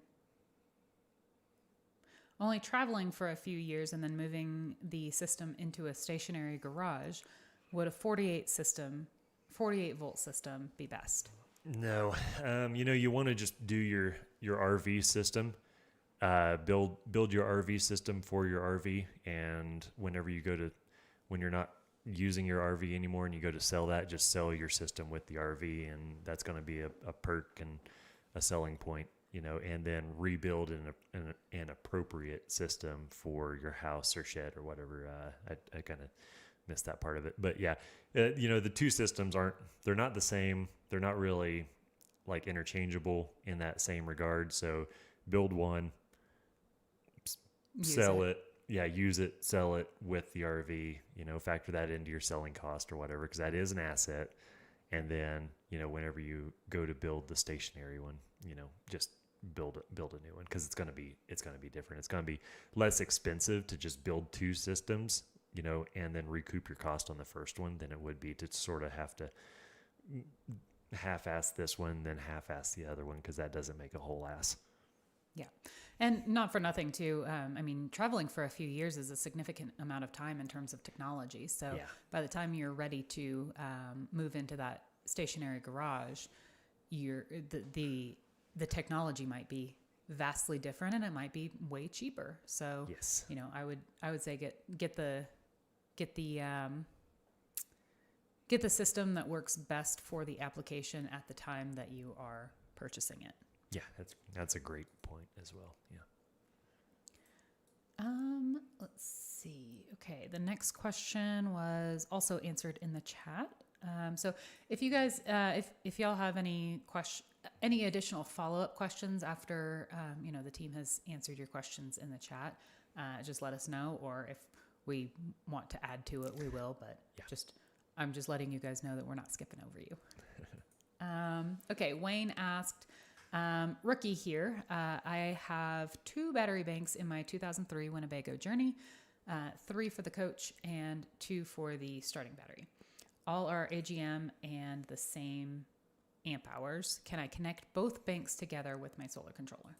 moving the system into a stationary garage, would a 48 volt system be best? No. You want to just do your RV system, build your RV system for your RV. And when you're not using your RV anymore and you go to sell that, just sell your system with the RV. And that's going to be a perk and a selling point, and then rebuild an appropriate system for your house or shed or whatever. I kind of missed that part of it, but yeah, the two systems they're not the same. They're not really like interchangeable in that same regard. So build one, sell it. Yeah. Use it, sell it with the RV, factor that into your selling cost or whatever, because that is an asset. And then, whenever you go to build the stationary one, just build a new one, because it's going to be different. It's going to be less expensive to just build two systems, and then recoup your cost on the first one than it would be to sort of have to half-ass this one, then half-ass the other one, because that doesn't make a whole ass. Yeah. And not for nothing too. Traveling for a few years is a significant amount of time in terms of technology. So yeah. By the time you're ready to move into that stationary garage, the technology might be vastly different, and it might be way cheaper. So yes, I would say get the system that works best for the application at the time that you are purchasing it. Yeah, that's a great point as well. Let's see. Okay, the next question was also answered in the chat. So if you guys, if y'all have any additional follow-up questions after, the team has answered your questions in the chat, just let us know. Or if we want to add to it, we will. But I'm just letting you guys know that we're not skipping over you. Okay, Wayne asked, rookie here. I have 2 battery banks in my 2003 Winnebago Journey, 3 for the coach and 2 for the starting battery. All are AGM and the same amp hours. Can I connect both banks together with my solar controller?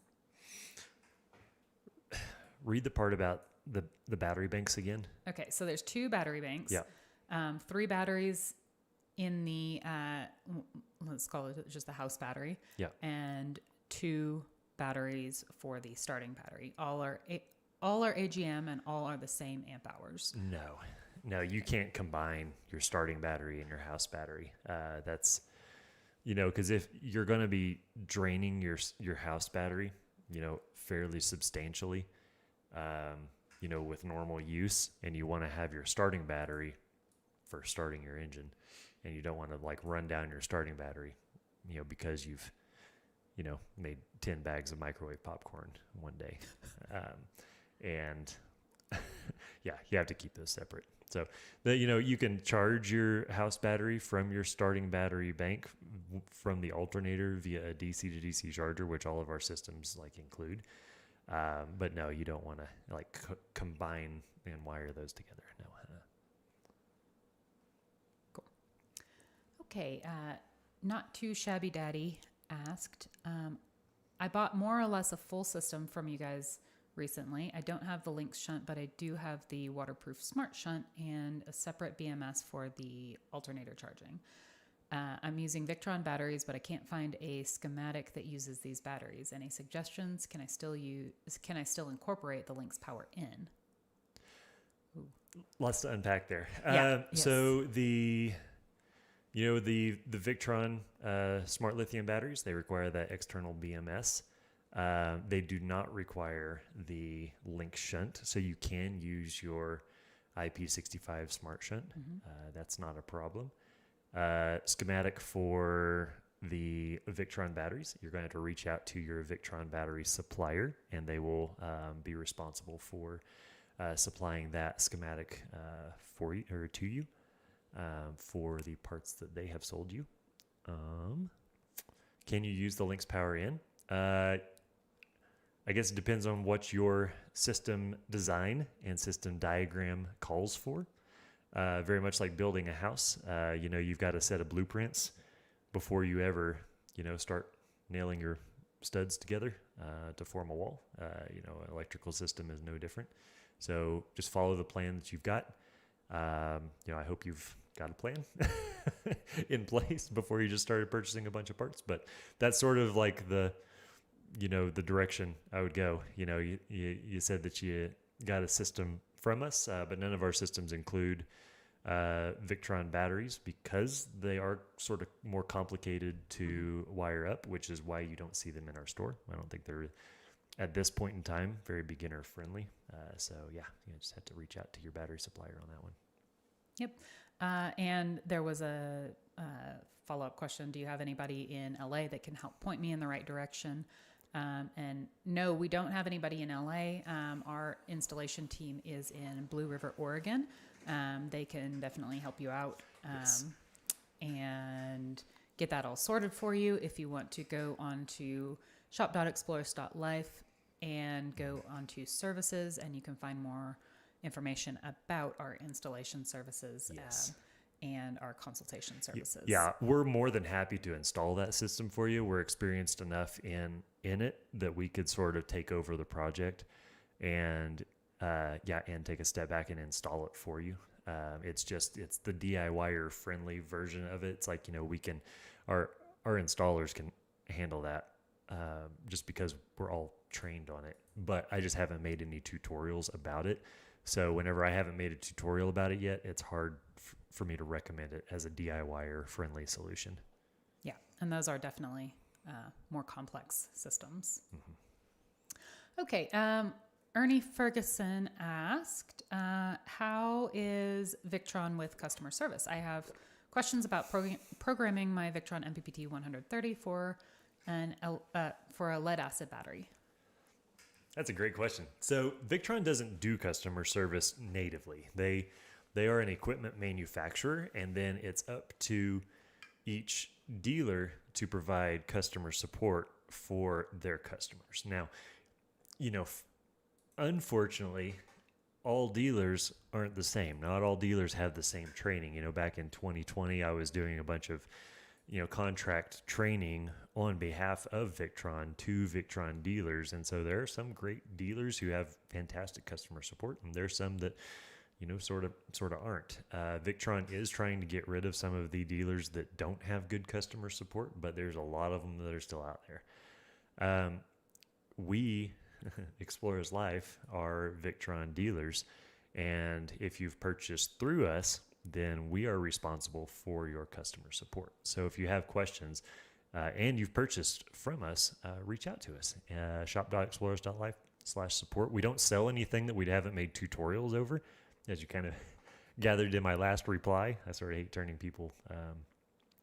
Read the part about the battery banks again. Okay, so there's 2 battery banks. Yeah. 3 batteries in the, let's call it just the house battery. Yeah. And 2 batteries for the starting battery. All are AGM and all are the same amp hours. No, you can't combine your starting battery and your house battery. That's, because if you're going to be draining your house battery, fairly substantially, with normal use, and you want to have your starting battery for starting your engine, and you don't want to run down your starting battery, because you've, made 10 bags of microwave popcorn one day. And yeah, you have to keep those separate. So you can charge your house battery from your starting battery bank from the alternator via a DC to DC charger, which all of our systems include. But no, you don't want to combine and wire those together. No. Cool. Okay. Not Too Shabby Daddy asked, I bought more or less a full system from you guys recently. I don't have the Lynx shunt, but I do have the waterproof smart shunt and a separate BMS for the alternator charging. I'm using Victron batteries, but I can't find a schematic that uses these batteries. Any suggestions? Can I still incorporate the Lynx power in? Ooh. Lots to unpack there. Yes. So the Victron smart lithium batteries, they require that external BMS. They do not require the Lynx shunt, so you can use your IP65 smart shunt. Mm-hmm. That's not a problem. Schematic for the Victron batteries, you're going to have to reach out to your Victron battery supplier, and they will be responsible for supplying that schematic for you or to you for the parts that they have sold you. Can you use the Lynx power in? I guess it depends on what your system design and system diagram calls for. Very much like building a house. You've got a set of blueprints before you ever, start nailing your studs together to form a wall. Electrical system is no different. So just follow the plan that you've got. I hope you've got a plan in place before you just started purchasing a bunch of parts. But that's sort of like the direction I would go. You said that you got a system from us, but none of our systems include Victron batteries because they are sort of more complicated to wire up, which is why you don't see them in our store. I don't think they're, at this point in time, very beginner friendly. So yeah, you just have to reach out to your battery supplier on that one. Yep. And there was a follow-up question. Do you have anybody in LA that can help point me in the right direction? And no, we don't have anybody in LA. Our installation team is in Blue River, Oregon. They can definitely help you out and get that all sorted for you. If you want to go on to shop.explorers.life and go on to services, and you can find more information about our installation services. And our consultation services. Yeah, we're more than happy to install that system for you. We're experienced enough in it that we could sort of take over the project and take a step back and install it for you. It's the DIYer friendly version of it. It's like, our installers can handle that just because we're all trained on it. But I just haven't made any tutorials about it. So whenever I haven't made a tutorial about it yet, it's hard for me to recommend it as a DIYer friendly solution. Yeah, and those are definitely more complex systems. Mm-hmm. Okay, Ernie Ferguson asked, how is Victron with customer service? I have questions about programming my Victron MPPT 130 for a lead acid battery. That's a great question. So Victron doesn't do customer service natively. They are an equipment manufacturer, and then it's up to each dealer to provide customer support for their customers. Now, unfortunately, all dealers aren't the same. Not all dealers have the same training. Back in 2020, I was doing a bunch of, contract training on behalf of Victron to Victron dealers. And so there are some great dealers who have fantastic customer support, and there's some that, sort of aren't. Victron is trying to get rid of some of the dealers that don't have good customer support, but there's a lot of them that are still out there. We, Explorers Life, are Victron dealers, and if you've purchased through us, then we are responsible for your customer support. So if you have questions and you've purchased from us, reach out to us. shop.explorers.life/support. We don't sell anything that we haven't made tutorials over, as you kind of gathered in my last reply. I sort of hate turning people,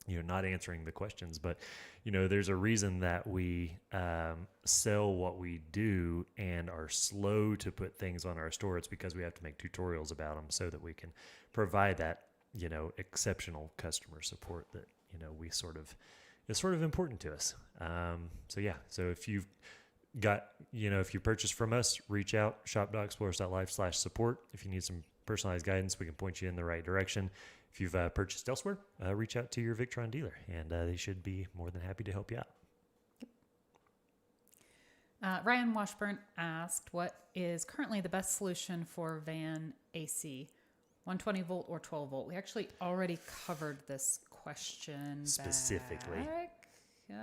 not answering the questions, but there's a reason that we sell what we do and are slow to put things on our store. It's because we have to make tutorials about them so that we can provide that, exceptional customer support that, is sort of important to us. So if you've got, if you purchase from us, reach out, shop.explorers.life/support. If you need some personalized guidance, we can point you in the right direction. If you've purchased elsewhere, reach out to your Victron dealer, and they should be more than happy to help you out. Ryan Washburn asked, what is currently the best solution for van AC, 120 volt or 12 volt? We actually already covered this question specifically. It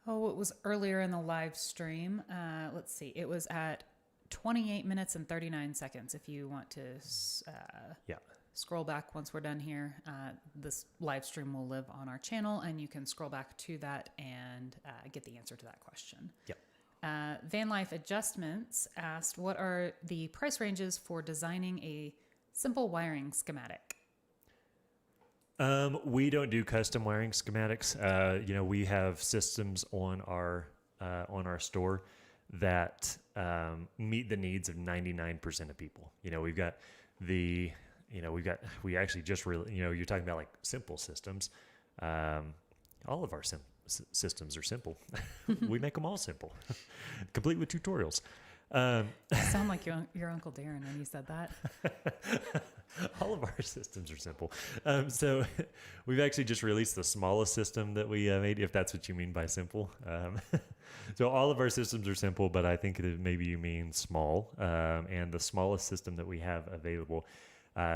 was earlier in the live stream. Let's see. It was at 28 minutes and 39 seconds. If you want to scroll back once we're done here, this live stream will live on our channel, and you can scroll back to that and get the answer to that question. Yep. Van Life Adjustments asked, what are the price ranges for designing a simple wiring schematic? We don't do custom wiring schematics. We have systems on our store that meet the needs of 99% of people. We actually just really, you're talking about like simple systems. All of our systems are simple. We make them all simple, complete with tutorials. You sound like your Uncle Darren when you said that. All of our systems are simple. So we've actually just released the smallest system that we made, if that's what you mean by simple. So all of our systems are simple, but I think that maybe you mean small. And the smallest system that we have available,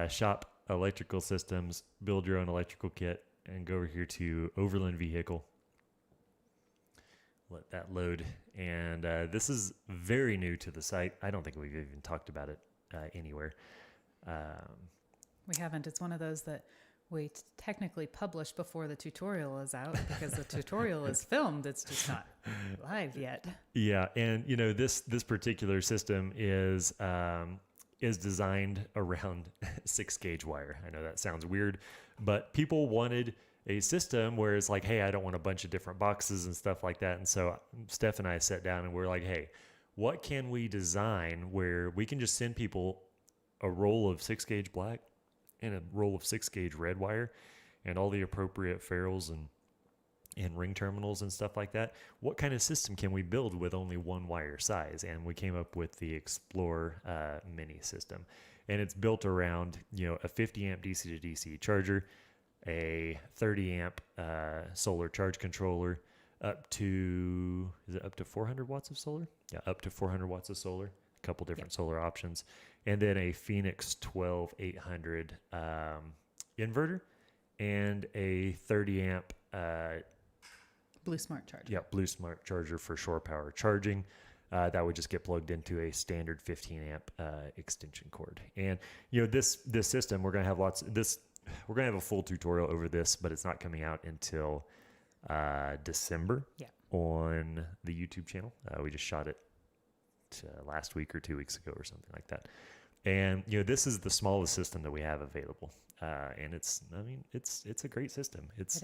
shop electrical systems, build your own electrical kit, and go over here to Overland Vehicle. Let that load. And this is very new to the site. I don't think we've even talked about it anywhere. We haven't. It's one of those that we technically publish before the tutorial is out, because the tutorial is filmed. It's just not live yet. Yeah, and this particular system is designed around 6-gauge wire. I know that sounds weird, but people wanted a system where it's like, hey, I don't want a bunch of different boxes and stuff like that. And so Steph and I sat down and we're like, hey, what can we design where we can just send people a roll of 6-gauge black and a roll of 6-gauge red wire and all the appropriate ferrules and ring terminals and stuff like that? What kind of system can we build with only one wire size? And we came up with the Explore Mini system. And it's built around, a 50 amp DC to DC charger, a 30 amp solar charge controller, up to 400 watts of solar? Yeah, up to 400 watts of solar, a couple different solar options. And then a Phoenix 12800 inverter and a 30 amp Blue Smart charger. Yeah, Blue Smart charger for shore power charging. That would just get plugged into a standard 15 amp extension cord. And this system, we're gonna have we're gonna have a full tutorial over this, but it's not coming out until December on the YouTube channel. We just shot it last week or 2 weeks ago or something like that. And this is the smallest system that we have available, and it's a great system. It's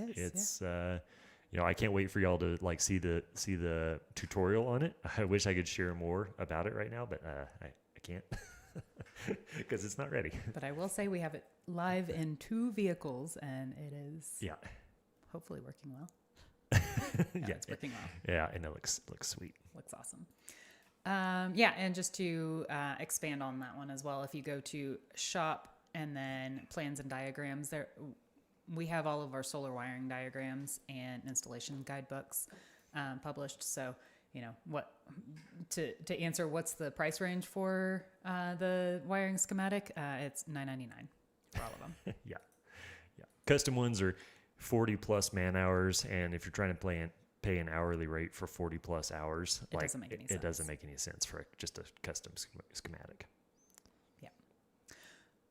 I can't wait for y'all to like see the tutorial on it. I wish I could share more about it right now, but I can't because it's not ready. But I will say we have it live in 2 vehicles, and it is hopefully working well. It's working well. Yeah, and it looks sweet. Looks awesome. And just to expand on that one as well, if you go to shop and then plans and diagrams, there we have all of our solar wiring diagrams and installation guidebooks published. So what to answer what's the price range for the wiring schematic? It's $9.99 for all of them. Yeah. Custom ones are 40 plus man hours, and if you're trying to pay an hourly rate for 40 plus hours, it doesn't make any sense. It doesn't make any sense for just a custom schematic. Yeah.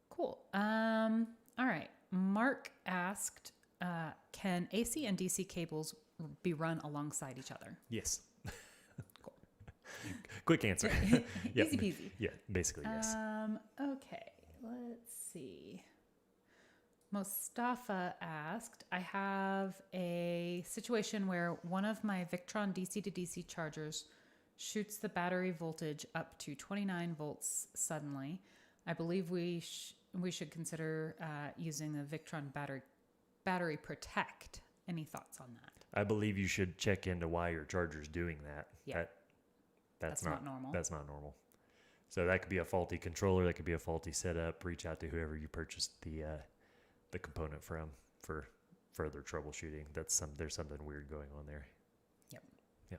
Cool. All right. Mark asked, can AC and DC cables be run alongside each other? Yes. Cool. Quick answer. Easy peasy. Yeah, basically yes. Okay. Let's see. Mustafa asked, I have a situation where one of my Victron DC to DC chargers shoots the battery voltage up to 29 volts suddenly. I believe we should consider using the Victron battery protect. Any thoughts on that? I believe you should check into why your charger's doing that. Yeah. That's not normal. That's not normal. So that could be a faulty controller. That could be a faulty setup. Reach out to whoever you purchased the component from for further troubleshooting. There's something weird going on there. Yep. Yeah.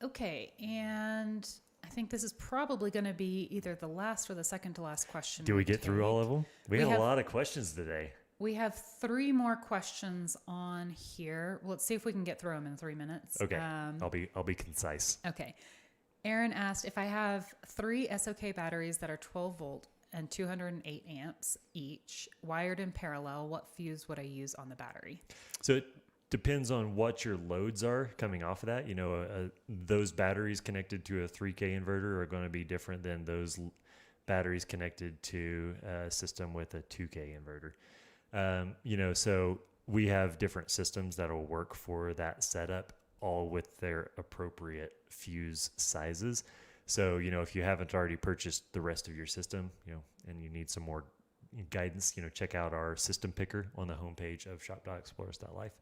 Okay, and I think this is probably going to be either the last or the second to last question. Do we get through all of them? We have a lot of questions today. We have 3 more questions on here. Let's see if we can get through them in 3 minutes. Okay. I'll be concise. Okay. Aaron asked, if I have 3 SOK batteries that are 12 volt and 208 amps each, wired in parallel, what fuse would I use on the battery? So it depends on what your loads are coming off of that. Those batteries connected to a 3K inverter are going to be different than those batteries connected to a system with a 2K inverter. So we have different systems that will work for that setup, all with their appropriate fuse sizes. So, if you haven't already purchased the rest of your system, and you need some more guidance, check out our system picker on the homepage of shop.explorers.life.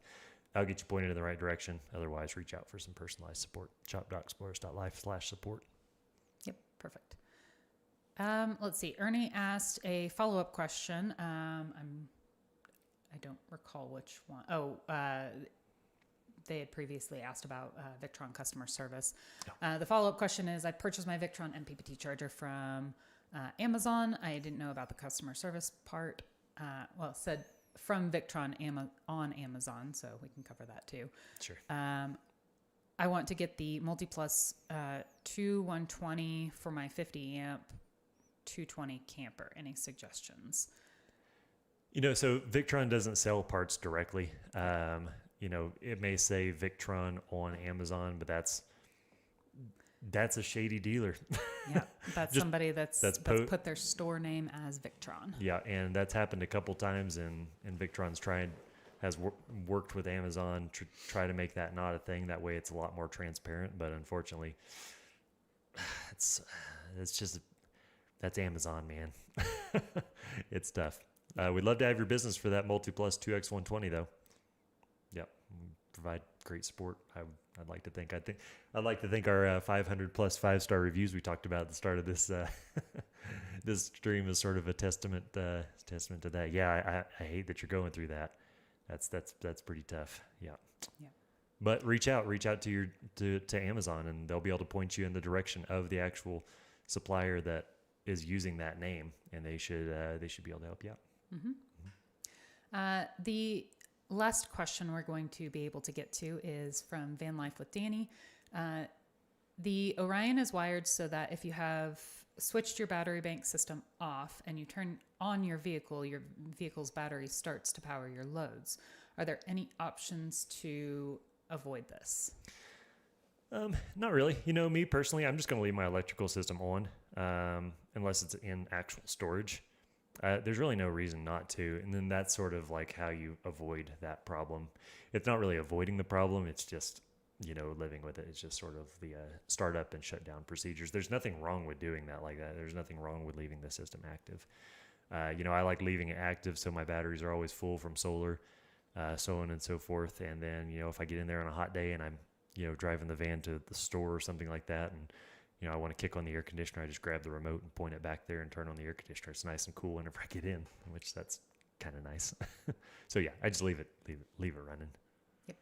I'll get you pointed in the right direction. Otherwise, reach out for some personalized support. shop.explorers.life/support. Yep. Perfect. Let's see. Ernie asked a follow-up question. I don't recall which one. They had previously asked about Victron customer service. The follow-up question is, I purchased my Victron MPPT charger from Amazon. I didn't know about the customer service part. It said from Victron on Amazon, so we can cover that too. Sure. I want to get the MultiPlus 2120 for my 50 amp 220 camper. Any suggestions? So Victron doesn't sell parts directly. It may say Victron on Amazon, but that's a shady dealer. Yeah, that's somebody that's put their store name as Victron. Yeah, and that's happened a couple times, and Victron's has worked with Amazon to try to make that not a thing. That way, it's a lot more transparent. But unfortunately, it's just that's Amazon, man. It's tough. We'd love to have your business for that MultiPlus 2X120 though. Yep, provide great support. I'd like to think. I'd like to think our 500 plus 5-star reviews we talked about at the start of this this stream is sort of a testament to that. Yeah, I hate that you're going through that. That's pretty tough. Yeah. Yeah. But reach out to Amazon, and they'll be able to point you in the direction of the actual supplier that is using that name, and they should be able to help you out. Mm-hmm. The last question we're going to be able to get to is from Van Life with Danny. The Orion is wired so that if you have switched your battery bank system off and you turn on your vehicle's battery starts to power your loads. Are there any options to avoid this? Not really. You know, me personally, I'm just going to leave my electrical system on, unless it's in actual storage. There's really no reason not to. And then that's sort of like how you avoid that problem. It's not really avoiding the problem. It's just, you know, living with it. It's just sort of the startup and shutdown procedures. There's nothing wrong with doing that like that. There's nothing wrong with leaving the system active. You know, I like leaving it active so my batteries are always full from solar, so on and so forth. And then, you know, if I get in there on a hot day and I'm, you know, driving the van to the store or something like that, and, you know, I want to kick on the air conditioner, I just grab the remote and point it back there and turn on the air conditioner. It's nice and cool whenever I get in, which that's kind of nice. So yeah, I just leave it running. Yep.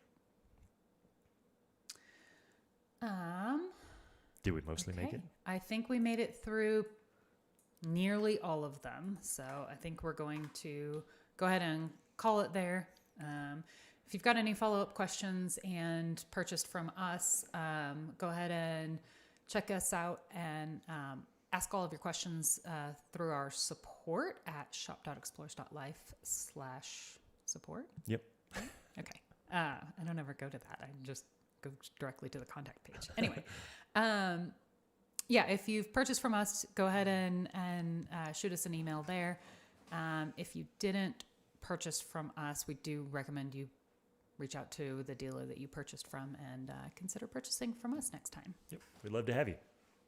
Did we mostly make it? I think we made it through nearly all of them. So I think we're going to go ahead and call it there. If you've got any follow-up questions and purchased from us, go ahead and check us out and ask all of your questions through our support at shop.explorers.life/support. Yep. Okay. I don't ever go to that. I just go directly to the contact page. Anyway, yeah, if you've purchased from us, go ahead and shoot us an email there. If you didn't purchase from us, we do recommend you reach out to the dealer that you purchased from and consider purchasing from us next time. Yep. We'd love to have you.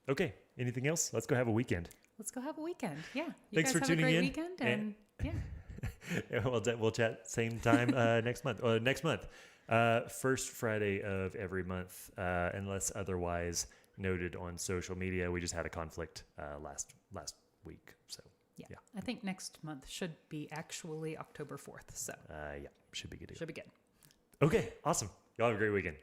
Okay. Anything else? Let's go have a weekend. Let's go have a weekend. Yeah. Thanks for tuning in. Have a great weekend. And yeah. We'll chat same time next month. Next month. First Friday of every month, unless otherwise noted on social media. We just had a conflict last week. So yeah. I think next month should be actually October 4th. So yeah, should be good. Should be good. Okay, awesome. Y'all have a great weekend.